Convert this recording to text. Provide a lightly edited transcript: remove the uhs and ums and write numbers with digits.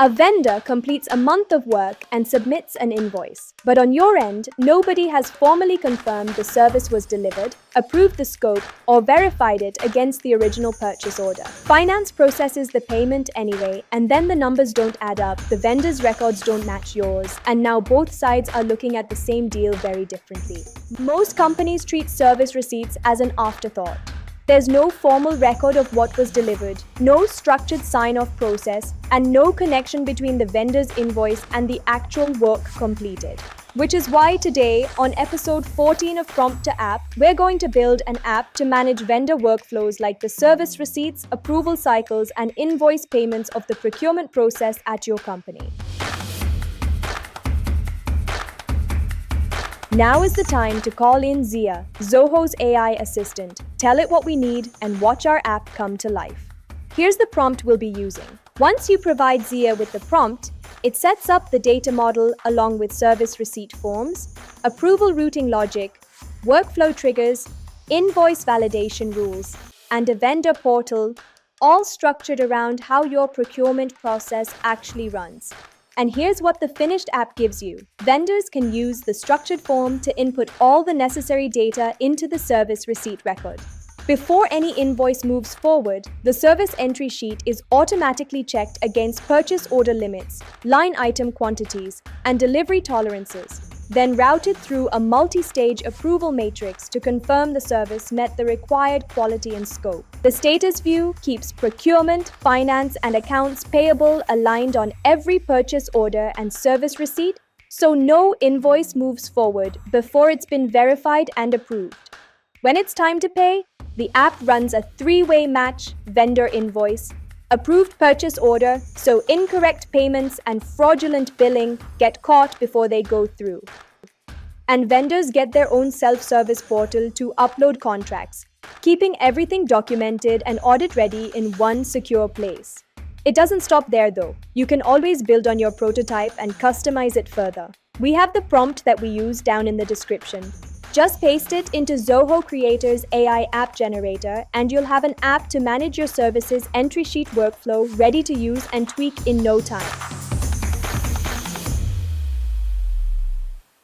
A vendor completes a month of work and submits an invoice. But on your end, nobody has formally confirmed the service was delivered, approved the scope, or verified it against the original purchase order. Finance processes the payment anyway, and then the numbers don't add up, the vendor's records don't match yours, and now both sides are looking at the same deal very differently. Most companies treat service receipts as an afterthought. There's no formal record of what was delivered, no structured sign-off process, and no connection between the vendor's invoice and the actual work completed. Which is why today, on episode 14 of Prompt to App, we're going to build an app to manage vendor workflows like the service receipts, approval cycles, and invoice payments of the procurement process at your company. Now is the time to call in Zia, Zoho's AI assistant, tell it what we need, and watch our app come to life. Here's the prompt we'll be using. Once you provide Zia with the prompt, it sets up the data model along with service receipt forms, approval routing logic, workflow triggers, invoice validation rules, and a vendor portal, all structured around how your procurement process actually runs. And here's what the finished app gives you. Vendors can use the structured form to input all the necessary data into the service receipt record. Before any invoice moves forward, the service entry sheet is automatically checked against purchase order limits, line item quantities, and delivery tolerances, then routed through a multi-stage approval matrix to confirm the service met the required quality and scope. The status view keeps procurement, finance, and accounts payable aligned on every purchase order and service receipt, so no invoice moves forward before it's been verified and approved. When it's time to pay, the app runs a three-way match: vendor invoice, approved purchase order, so incorrect payments and fraudulent billing get caught before they go through. And vendors get their own self-service portal to upload contracts, keeping everything documented and audit-ready in one secure place. It doesn't stop there though. You can always build on your prototype and customize it further. We have the prompt that we use down in the description. Just paste it into Zoho Creator's AI app generator and you'll have an app to manage your service's entry sheet workflow ready to use and tweak in no time.